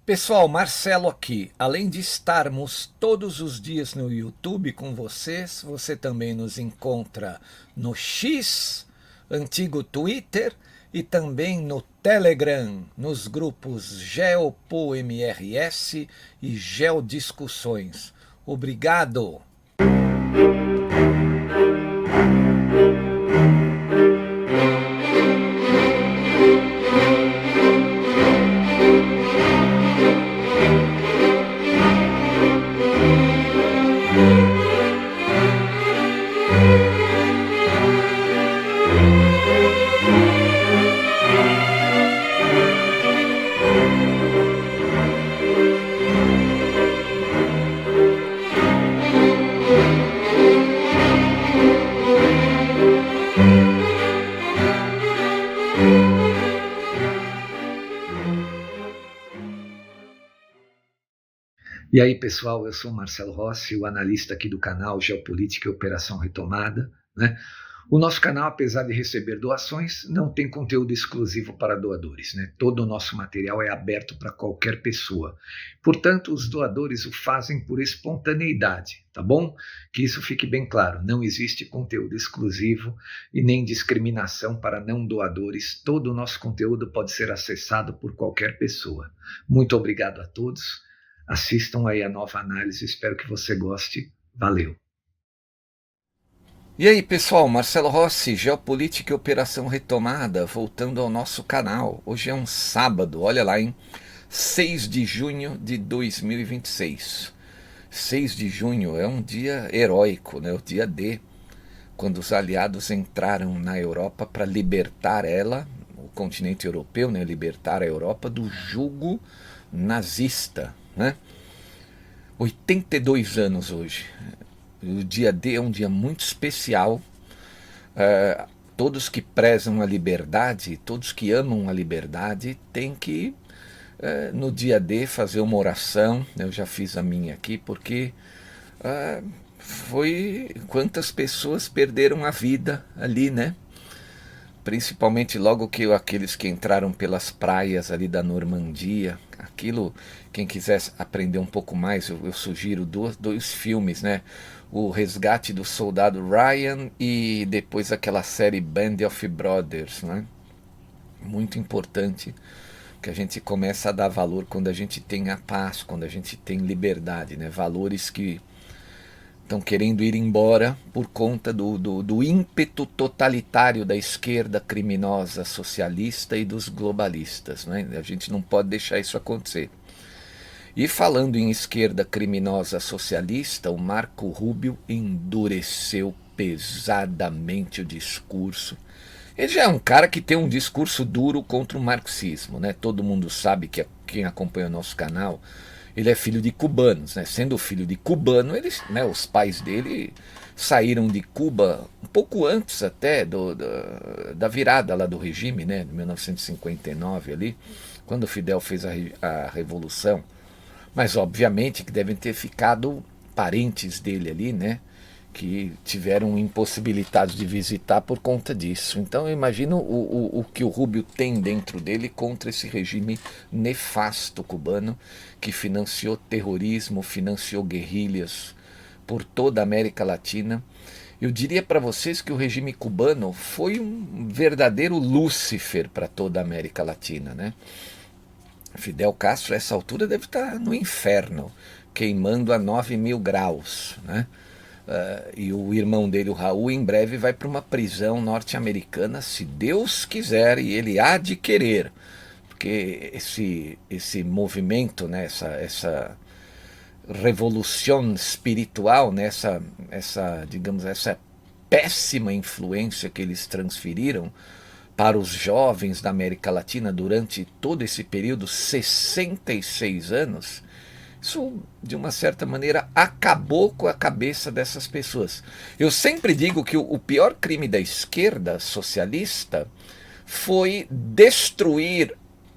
Pessoal, Marcelo aqui. Além de estarmos todos os dias no YouTube com vocês, você também nos encontra no X, antigo Twitter, e também no Telegram, nos grupos GeopoMRS e Geodiscussões. Obrigado! E aí, pessoal, eu sou o Marcelo Rossi, o analista aqui do canal Geopolítica e Operação Retomada, né? O nosso canal, apesar de receber doações, não tem conteúdo exclusivo para doadores, né? Todo o nosso material é aberto para qualquer pessoa. Portanto, os doadores o fazem por espontaneidade, tá bom? Que isso fique bem claro, não existe conteúdo exclusivo e nem discriminação para não doadores. Todo o nosso conteúdo pode ser acessado por qualquer pessoa. Muito obrigado a todos. Assistam aí a nova análise, espero que você goste. Valeu! E aí, pessoal, Marcelo Rossi, Geopolítica e Operação Retomada, voltando ao nosso canal. Hoje é um sábado, olha lá, hein? 6 de junho de 2026. 6 de junho é um dia heróico, né? O dia D, quando os aliados entraram na Europa para libertar ela, o continente europeu, né? Libertar a Europa do jugo nazista, né? 82 anos hoje. O dia D é um dia muito especial. Todos que prezam a liberdade, todos que amam a liberdade, têm que, no dia D, fazer uma oração. Eu já fiz a minha aqui, porque foi quantas pessoas perderam a vida ali, né? Principalmente logo que aqueles que entraram pelas praias ali da Normandia. Aquilo, quem quiser aprender um pouco mais, eu sugiro dois filmes, né? O Resgate do Soldado Ryan e depois aquela série Band of Brothers, né? Muito importante que a gente começa a dar valor quando a gente tem a paz, quando a gente tem liberdade, né? Valores que estão querendo ir embora por conta do ímpeto totalitário da esquerda criminosa socialista e dos globalistas, né? A gente não pode deixar isso acontecer. E falando em esquerda criminosa socialista, o Marco Rubio endureceu pesadamente o discurso. Ele já é um cara que tem um discurso duro contra o marxismo, né? Todo mundo sabe que quem acompanha o nosso canal, ele é filho de cubanos, né? Sendo filho de cubano, eles, né, os pais dele saíram de Cuba um pouco antes até da virada lá do regime, né? De 1959 ali, quando o Fidel fez a revolução. Mas obviamente que devem ter ficado parentes dele ali, né? Que tiveram impossibilitados de visitar por conta disso. Então eu imagino o que o Rubio tem dentro dele contra esse regime nefasto cubano que financiou terrorismo, financiou guerrilhas por toda a América Latina. Eu diria para vocês que o regime cubano foi um verdadeiro Lúcifer para toda a América Latina, né? Fidel Castro, a essa altura, deve estar no inferno, queimando a 9.000 graus, né? E o irmão dele, o Raul, em breve vai para uma prisão norte-americana, se Deus quiser, e ele há de querer, porque esse movimento, né, essa revolução espiritual, né, digamos, essa péssima influência que eles transferiram para os jovens da América Latina durante todo esse período, 66 anos, isso, de uma certa maneira, acabou com a cabeça dessas pessoas. Eu sempre digo que o pior crime da esquerda socialista foi destruir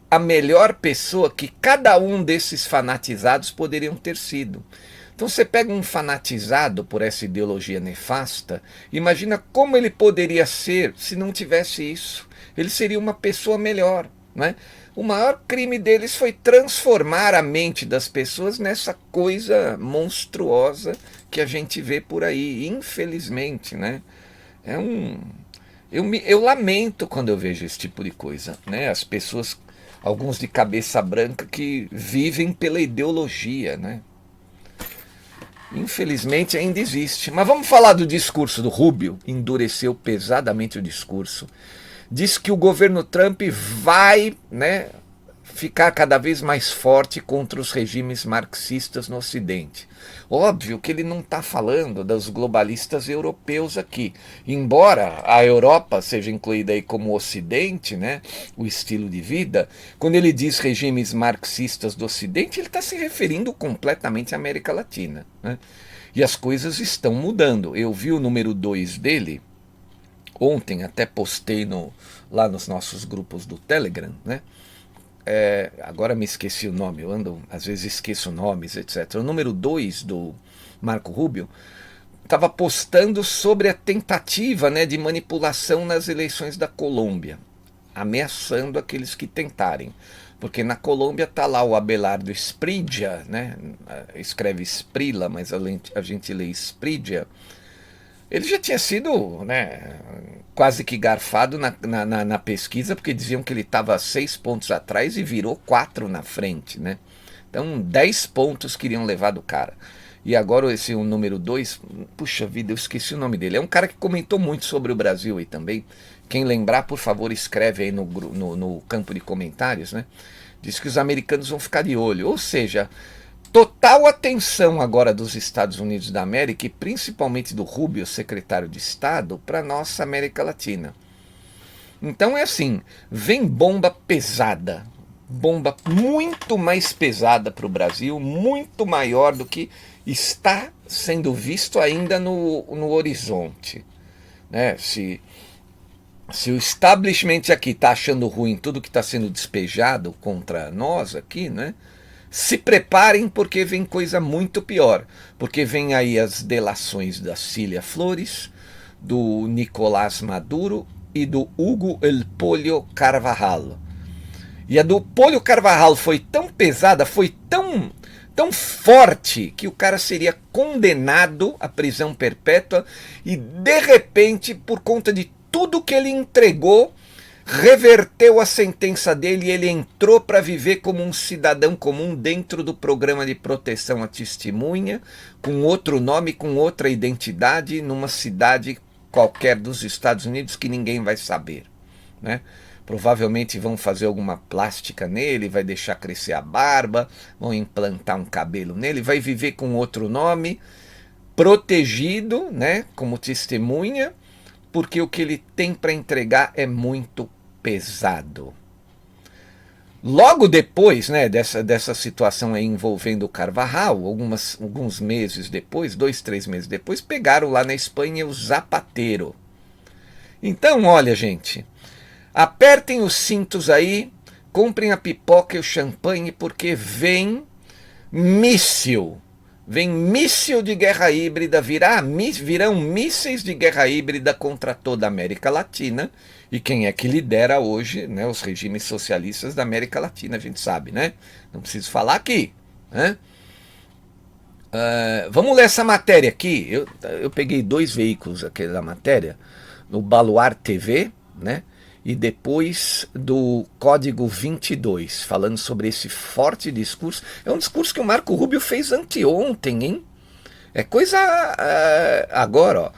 a melhor pessoa que cada um desses fanatizados poderiam ter sido. Então você pega um fanatizado por essa ideologia nefasta, imagina como ele poderia ser se não tivesse isso. Ele seria uma pessoa melhor, né? O maior crime deles foi transformar a mente das pessoas nessa coisa monstruosa que a gente vê por aí, infelizmente, né? É um, eu lamento quando eu vejo esse tipo de coisa, né? As pessoas, alguns de cabeça branca, que vivem pela ideologia, né? Infelizmente ainda existe. Mas vamos falar do discurso do Rubio. Endureceu pesadamente o discurso. Diz que o governo Trump vai, né, ficar cada vez mais forte contra os regimes marxistas no Ocidente. Óbvio que ele não está falando dos globalistas europeus aqui. Embora a Europa seja incluída aí como Ocidente, né, o estilo de vida, quando ele diz regimes marxistas do Ocidente, ele está se referindo completamente à América Latina, né? E as coisas estão mudando. Eu vi o número 2 dele, ontem até postei lá nos nossos grupos do Telegram, né? Agora me esqueci o nome, eu ando, às vezes esqueço nomes, etc. O número 2 do Marco Rubio estava postando sobre a tentativa, né, de manipulação nas eleições da Colômbia, ameaçando aqueles que tentarem. Porque na Colômbia está lá o Abelardo Espridia, né, escreve Esprila, mas a gente lê Espridia. Ele já tinha sido, né, quase que garfado na pesquisa, porque diziam que ele estava 6 pontos atrás e virou 4 na frente, né? Então 10 pontos queriam levar do cara. E agora esse o número 2, puxa vida, eu esqueci o nome dele. É um cara que comentou muito sobre o Brasil aí também. Quem lembrar, por favor, escreve aí no campo de comentários, né? Diz que os americanos vão ficar de olho. Ou seja, total atenção agora dos Estados Unidos da América e principalmente do Rubio, secretário de Estado, para a nossa América Latina. Então é assim, vem bomba pesada, bomba muito mais pesada para o Brasil, muito maior do que está sendo visto ainda no horizonte, né? Se o establishment aqui está achando ruim tudo que está sendo despejado contra nós aqui, né? Se preparem porque vem coisa muito pior, porque vem aí as delações da Cília Flores, do Nicolás Maduro e do Hugo El Pollo Carvajal. E a do Pollo Carvajal foi tão pesada, foi tão forte, que o cara seria condenado à prisão perpétua e de repente, por conta de tudo que ele entregou, reverteu a sentença dele e ele entrou para viver como um cidadão comum dentro do programa de proteção à testemunha, com outro nome, com outra identidade, numa cidade qualquer dos Estados Unidos que ninguém vai saber, né? Provavelmente vão fazer alguma plástica nele, vai deixar crescer a barba, vão implantar um cabelo nele, vai viver com outro nome, protegido, né, como testemunha, porque o que ele tem para entregar é muito pesado. Logo depois, né, dessa situação aí envolvendo o Carvajal, alguns meses depois, 2, 3 meses depois, pegaram lá na Espanha o Zapatero. Então, olha, gente, apertem os cintos aí, comprem a pipoca e o champanhe, porque vem míssil. Vem míssil de guerra híbrida, virão mísseis de guerra híbrida contra toda a América Latina. E quem é que lidera hoje, né, os regimes socialistas da América Latina, a gente sabe, né? Não preciso falar aqui, né? Vamos ler essa matéria aqui. Eu peguei 2 veículos aqui da matéria, no Baluar TV, né? E depois do Código 22, falando sobre esse forte discurso. É um discurso que o Marco Rubio fez anteontem, hein? É coisa agora, ó.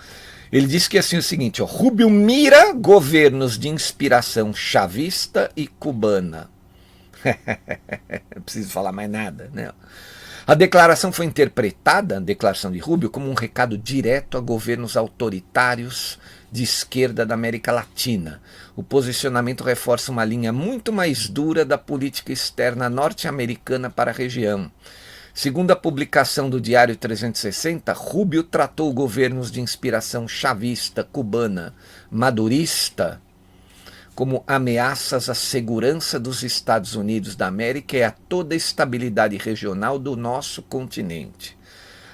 Ele disse que assim o seguinte, ó, Rubio mira governos de inspiração chavista e cubana. Não preciso falar mais nada, né? A declaração foi interpretada, a declaração de Rubio, como um recado direto a governos autoritários de esquerda da América Latina. O posicionamento reforça uma linha muito mais dura da política externa norte-americana para a região. Segundo a publicação do Diário 360, Rubio tratou governos de inspiração chavista, cubana, madurista, como ameaças à segurança dos Estados Unidos da América e a toda a estabilidade regional do nosso continente.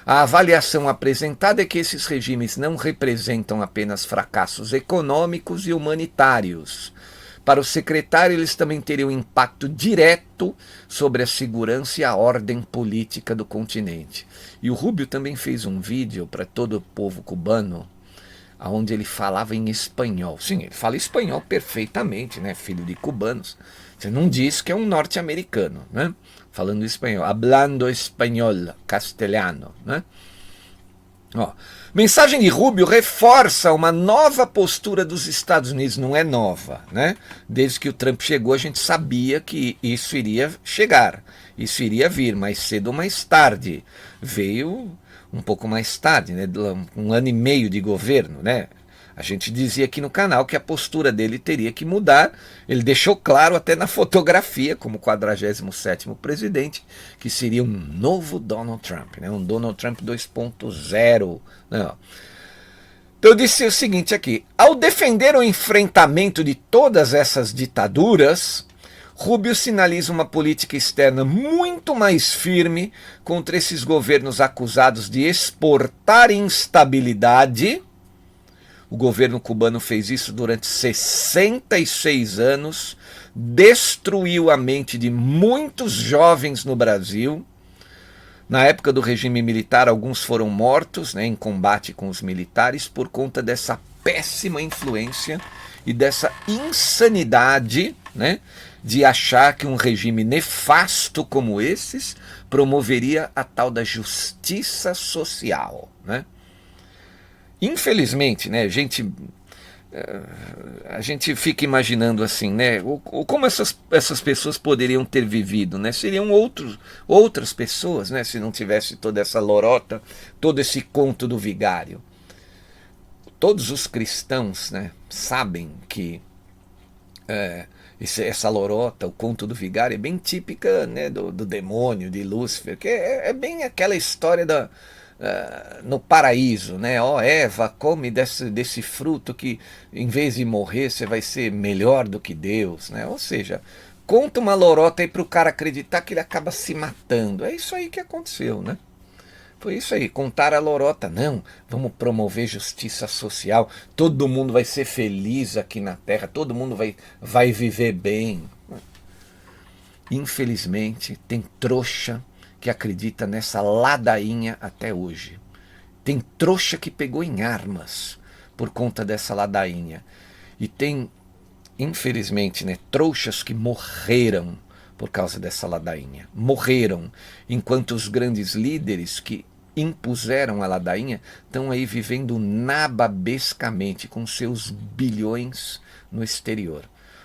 A avaliação apresentada é que esses regimes não representam apenas fracassos econômicos e humanitários, Para o secretário, eles também teriam impacto direto sobre a segurança e a ordem política do continente. E o Rubio também fez um vídeo para todo o povo cubano, onde ele falava em espanhol. Sim, ele fala espanhol perfeitamente, né? Filho de cubanos. Você não diz que é um norte-americano, né? Falando espanhol, hablando espanhol, castelhano, né? Ó, mensagem de Rubio reforça uma nova postura dos Estados Unidos, não é nova, né? Desde que o Trump chegou, a gente sabia que isso iria chegar, isso iria vir mais cedo ou mais tarde. Veio um pouco mais tarde, né? Um ano e meio de governo, né? A gente dizia aqui no canal que a postura dele teria que mudar. Ele deixou claro até na fotografia, como 47º presidente, que seria um novo Donald Trump, né? Um Donald Trump 2.0. Né? Então eu disse o seguinte aqui: ao defender o enfrentamento de todas essas ditaduras, Rubio sinaliza uma política externa muito mais firme contra esses governos acusados de exportar instabilidade. O governo cubano fez isso durante 66 anos, destruiu a mente de muitos jovens no Brasil. Na época do regime militar, alguns foram mortos, né, em combate com os militares por conta dessa péssima influência e dessa insanidade, né, de achar que um regime nefasto como esses promoveria a tal da justiça social, né? Infelizmente, né, a gente fica imaginando assim, né, como essas pessoas poderiam ter vivido, né? Seriam outras pessoas, né, se não tivesse toda essa lorota, todo esse conto do vigário. Todos os cristãos, né, sabem que essa lorota, o conto do vigário, é bem típica, né, do demônio, de Lúcifer, que é bem aquela história no paraíso, né? Ó, Eva, come desse fruto que em vez de morrer você vai ser melhor do que Deus, né? Ou seja, conta uma lorota aí para o cara acreditar que ele acaba se matando. É isso aí que aconteceu, né? Foi isso aí, contar a lorota. Não, vamos promover justiça social, todo mundo vai ser feliz aqui na Terra, todo mundo vai viver bem. Infelizmente, tem trouxa que acredita nessa ladainha até hoje. Tem trouxa que pegou em armas por conta dessa ladainha. E tem, infelizmente, né, trouxas que morreram por causa dessa ladainha. Morreram, enquanto os grandes líderes que impuseram a ladainha estão aí vivendo nababescamente com seus bilhões no exterior.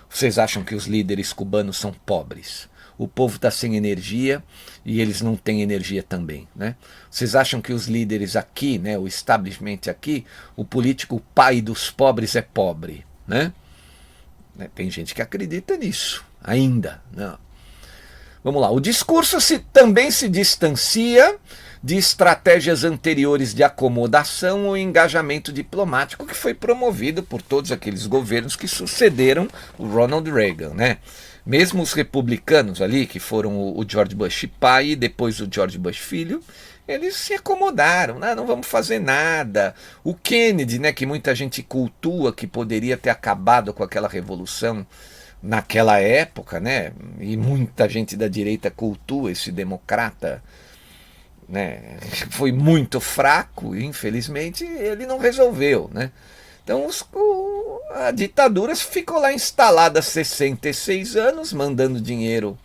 Vocês acham que os líderes cubanos são pobres? O povo está sem energia e eles não têm energia também, né? Vocês acham que os líderes aqui, né, o establishment aqui, o político, o pai dos pobres é pobre, né? Tem gente que acredita nisso ainda, não. Vamos lá, o discurso também se distancia de estratégias anteriores de acomodação ou engajamento diplomático que foi promovido por todos aqueles governos que sucederam o Ronald Reagan, né? Mesmo os republicanos ali, que foram o George Bush pai e depois o George Bush filho, eles se acomodaram, não vamos fazer nada. O Kennedy, né, que muita gente cultua, que poderia ter acabado com aquela revolução naquela época, né, e muita gente da direita cultua esse democrata, né, foi muito fraco, e infelizmente ele não resolveu, né. Então a ditadura ficou lá instalada há 66 anos, mandando dinheiro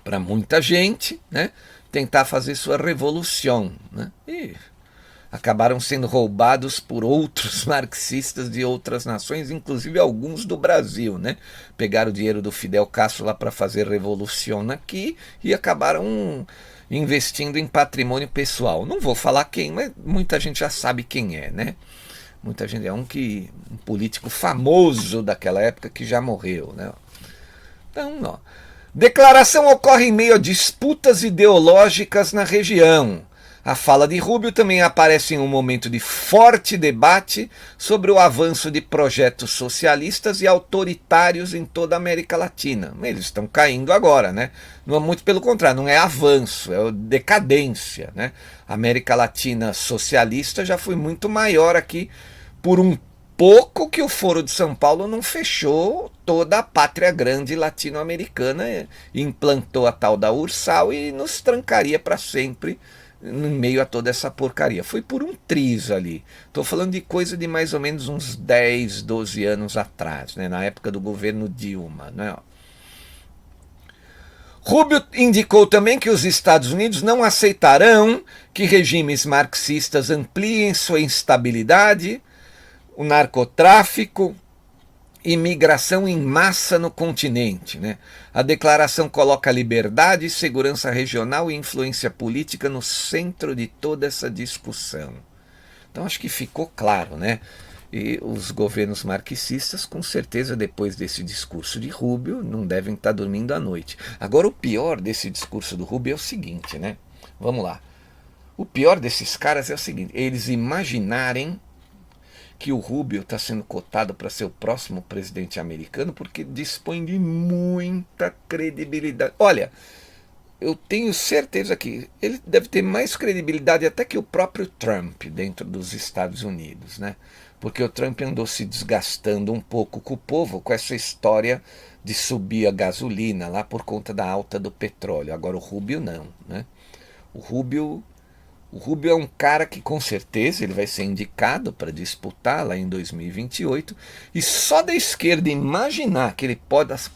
para muita gente, né, tentar fazer sua revolução, né, e acabaram sendo roubados por outros marxistas de outras nações, inclusive alguns do Brasil, né, pegaram o dinheiro do Fidel Castro lá para fazer revolução aqui e acabaram investindo em patrimônio pessoal. Não vou falar quem, mas muita gente já sabe quem é, né? Muita gente, um político famoso daquela época que já morreu, né? Então, ó, declaração ocorre em meio a disputas ideológicas na região. A fala de Rubio também aparece em um momento de forte debate sobre o avanço de projetos socialistas e autoritários em toda a América Latina. Eles estão caindo agora, né? Não é muito pelo contrário, não é avanço, é decadência, né? A América Latina socialista já foi muito maior aqui por um pouco que o Foro de São Paulo não fechou toda a pátria grande latino-americana, implantou a tal da Ursal e nos trancaria para sempre no meio a toda essa porcaria. Foi por um triz ali. Estou falando de coisa de mais ou menos uns 10, 12 anos atrás, né, na época do governo Dilma. Né? Rubio indicou também que os Estados Unidos não aceitarão que regimes marxistas ampliem sua instabilidade, o narcotráfico e migração em massa no continente. Né? A declaração coloca liberdade, segurança regional e influência política no centro de toda essa discussão. Então acho que ficou claro, né? E os governos marxistas, com certeza, depois desse discurso de Rubio, não devem estar dormindo à noite. Agora, o pior desse discurso do Rubio é o seguinte, né? Vamos lá. O pior desses caras é o seguinte, eles imaginarem que o Rubio está sendo cotado para ser o próximo presidente americano porque dispõe de muita credibilidade. Olha, eu tenho certeza que ele deve ter mais credibilidade até que o próprio Trump dentro dos Estados Unidos, né? Porque o Trump andou se desgastando um pouco com o povo com essa história de subir a gasolina lá por conta da alta do petróleo. Agora o Rubio não, né? O Rubio é um cara que com certeza ele vai ser indicado para disputar lá em 2028 e só da esquerda imaginar que ele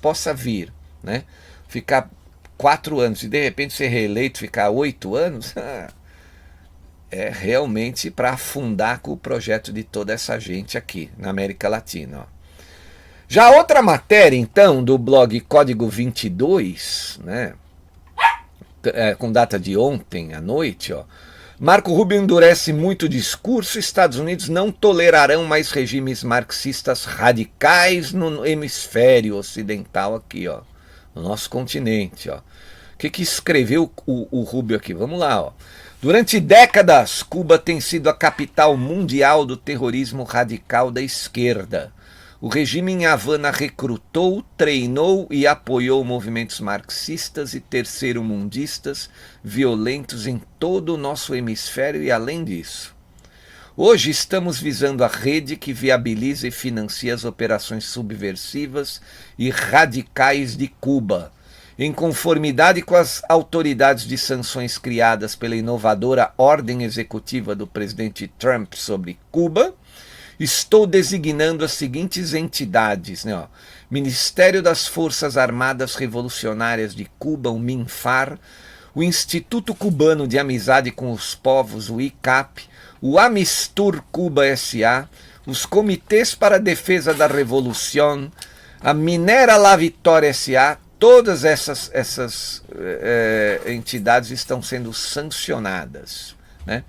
possa vir, né, ficar 4 anos e de repente ser reeleito, ficar 8 anos, é realmente para afundar com o projeto de toda essa gente aqui na América Latina. Ó. Já outra matéria então do blog Código 22, né, com data de ontem à noite, ó, Marco Rubio endurece muito o discurso, Estados Unidos não tolerarão mais regimes marxistas radicais no hemisfério ocidental aqui, ó, no nosso continente. Ó. O que escreveu o Rubio aqui? Vamos lá. Ó. Durante décadas, Cuba tem sido a capital mundial do terrorismo radical da esquerda. O regime em Havana recrutou, treinou e apoiou movimentos marxistas e terceiro-mundistas violentos em todo o nosso hemisfério e além disso. Hoje estamos visando a rede que viabiliza e financia as operações subversivas e radicais de Cuba, em conformidade com as autoridades de sanções criadas pela inovadora ordem executiva do presidente Trump sobre Cuba. Estou designando as seguintes entidades, né, ó. Ministério das Forças Armadas Revolucionárias de Cuba, o MINFAR, o Instituto Cubano de Amizade com os Povos, o ICAP, o Amistur Cuba S.A., os Comitês para a Defesa da Revolução, a Minera La Vitória S.A., todas essas entidades estão sendo sancionadas, né?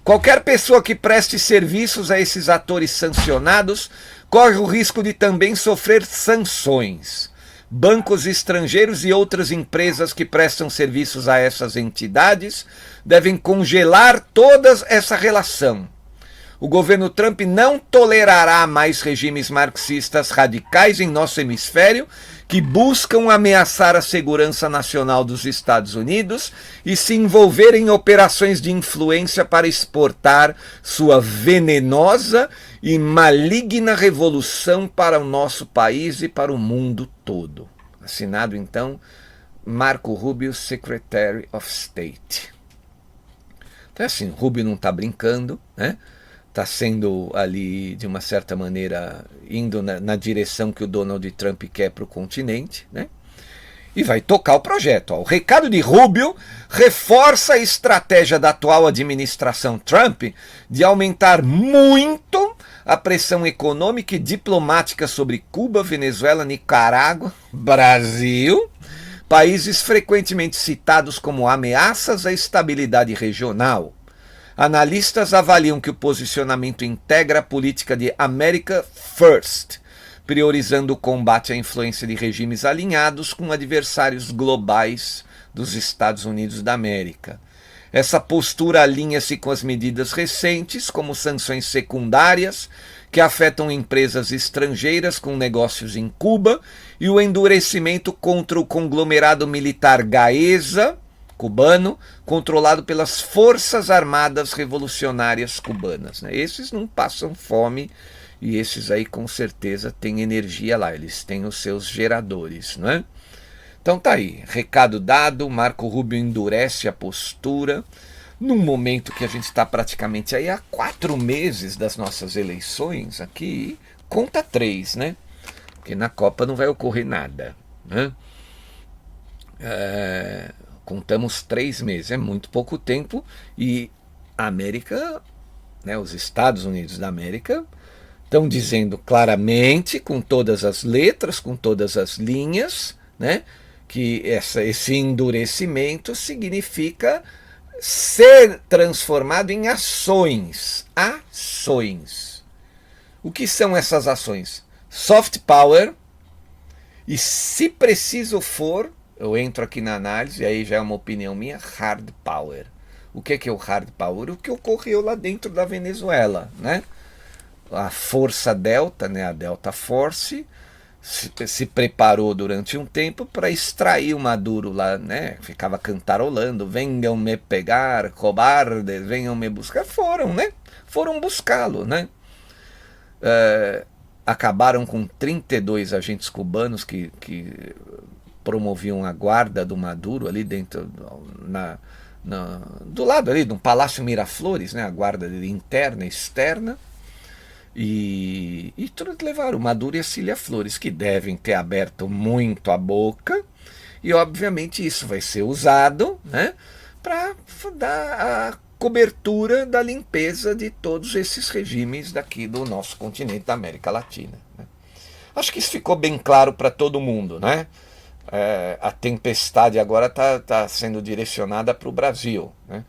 Qualquer pessoa que preste serviços a esses atores sancionados corre o risco de também sofrer sanções. Bancos estrangeiros e outras empresas que prestam serviços a essas entidades devem congelar toda essa relação. O governo Trump não tolerará mais regimes marxistas radicais em nosso hemisfério que buscam ameaçar a segurança nacional dos Estados Unidos e se envolver em operações de influência para exportar sua venenosa e maligna revolução para o nosso país e para o mundo todo. Assinado, então, Marco Rubio, Secretary of State. Então, assim, Rubio não está brincando, né? Está sendo ali, de uma certa maneira, indo na direção que o Donald Trump quer para o continente, né? E vai tocar o projeto. Ó. O recado de Rubio reforça a estratégia da atual administração Trump de aumentar muito a pressão econômica e diplomática sobre Cuba, Venezuela, Nicarágua, Brasil, países frequentemente citados como ameaças à estabilidade regional. Analistas avaliam que o posicionamento integra a política de America First, priorizando o combate à influência de regimes alinhados com adversários globais dos Estados Unidos da América. Essa postura alinha-se com as medidas recentes, como sanções secundárias, que afetam empresas estrangeiras com negócios em Cuba, e o endurecimento contra o conglomerado militar Gaesa, cubano, controlado pelas Forças Armadas Revolucionárias Cubanas. Né? Esses não passam fome e esses aí com certeza têm energia lá, eles têm os seus geradores, não é? Então tá aí, recado dado, Marco Rubio endurece a postura, num momento que a gente está praticamente aí há 4 meses das nossas eleições, aqui conta 3, né? Porque na Copa não vai ocorrer nada, né? Contamos 3 meses, é muito pouco tempo, e a América, né, os Estados Unidos da América, estão dizendo claramente, com todas as letras, com todas as linhas, né, que esse endurecimento significa ser transformado em ações. Ações. O que são essas ações? Soft power, e se preciso for, eu entro aqui na análise, aí já é uma opinião minha, hard power. O que é o hard power? O que ocorreu lá dentro da Venezuela, né? A força Delta, né, a Delta Force, se preparou durante um tempo para extrair o Maduro lá, né? Ficava cantarolando, venham me pegar, cobardes, venham me buscar. Foram, né? Foram buscá-lo, né? Acabaram com 32 agentes cubanos que promoviam a guarda do Maduro ali dentro, do lado ali do Palácio Miraflores, né? A guarda interna e externa. E levaram o Maduro e a Cília Flores, que devem ter aberto muito a boca, e obviamente isso vai ser usado, né, para dar a cobertura da limpeza de todos esses regimes daqui do nosso continente da América Latina, né. Acho que isso ficou bem claro para todo mundo, né? A tempestade agora está sendo direcionada para o Brasil, né?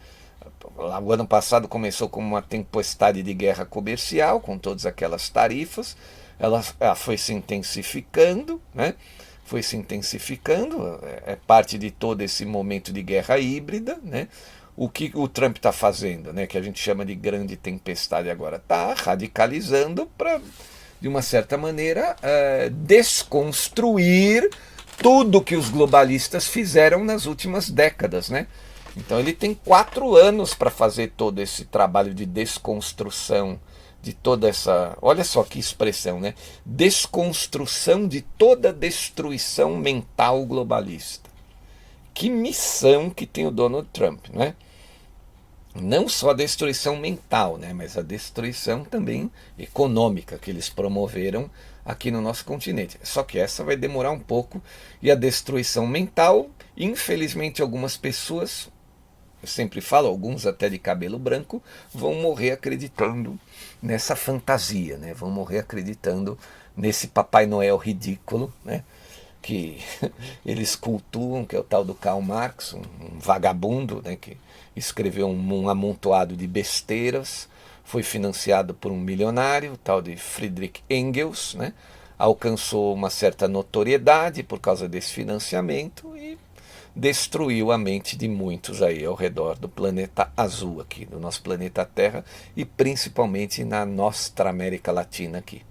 O ano passado começou como uma tempestade de guerra comercial, com todas aquelas tarifas, ela foi se intensificando, né? Foi se intensificando, é parte de todo esse momento de guerra híbrida, né? O que o Trump está fazendo, né? Que a gente chama de grande tempestade agora, está radicalizando para, de uma certa maneira, desconstruir tudo que os globalistas fizeram nas últimas décadas, né? Então ele tem 4 anos para fazer todo esse trabalho de desconstrução de toda essa, olha só que expressão, né? Desconstrução de toda destruição mental globalista. Que missão que tem o Donald Trump, né? Não só a destruição mental, né? Mas a destruição também econômica que eles promoveram aqui no nosso continente. Só que essa vai demorar um pouco, e a destruição mental, infelizmente algumas pessoas, eu sempre falo, alguns até de cabelo branco, vão morrer acreditando nessa fantasia, né? Vão morrer acreditando nesse Papai Noel ridículo, né? Que eles cultuam, que é o tal do Karl Marx, um vagabundo, né? Que escreveu um amontoado de besteiras, foi financiado por um milionário, o tal de Friedrich Engels, né? Alcançou uma certa notoriedade por causa desse financiamento e destruiu a mente de muitos aí ao redor do planeta azul aqui, do nosso planeta Terra, e principalmente na nossa América Latina aqui.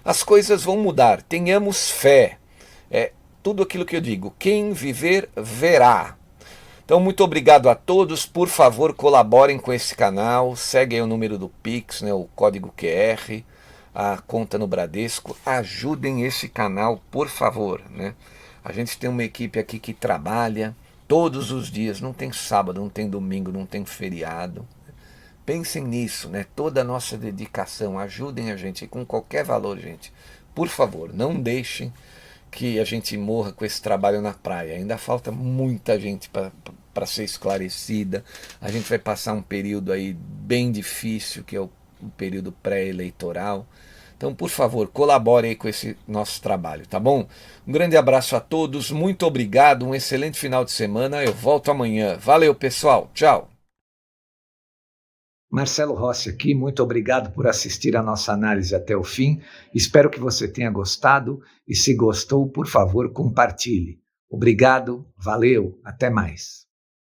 As coisas vão mudar, tenhamos fé, é tudo aquilo que eu digo, quem viver verá. Então muito obrigado a todos, por favor colaborem com esse canal, seguem o número do Pix, né, o código QR, a conta no Bradesco, ajudem esse canal, por favor, né? A gente tem uma equipe aqui que trabalha todos os dias, não tem sábado, não tem domingo, não tem feriado. Pensem nisso, né? Toda a nossa dedicação, ajudem a gente com qualquer valor, gente. Por favor, não deixem que a gente morra com esse trabalho na praia. Ainda falta muita gente para ser esclarecida. A gente vai passar um período aí bem difícil, que é o período pré-eleitoral. Então, por favor, colabore aí com esse nosso trabalho, tá bom? Um grande abraço a todos, muito obrigado, um excelente final de semana, eu volto amanhã. Valeu, pessoal, tchau! Marcelo Rossi aqui, muito obrigado por assistir a nossa análise até o fim. Espero que você tenha gostado, e se gostou, por favor, compartilhe. Obrigado, valeu, até mais.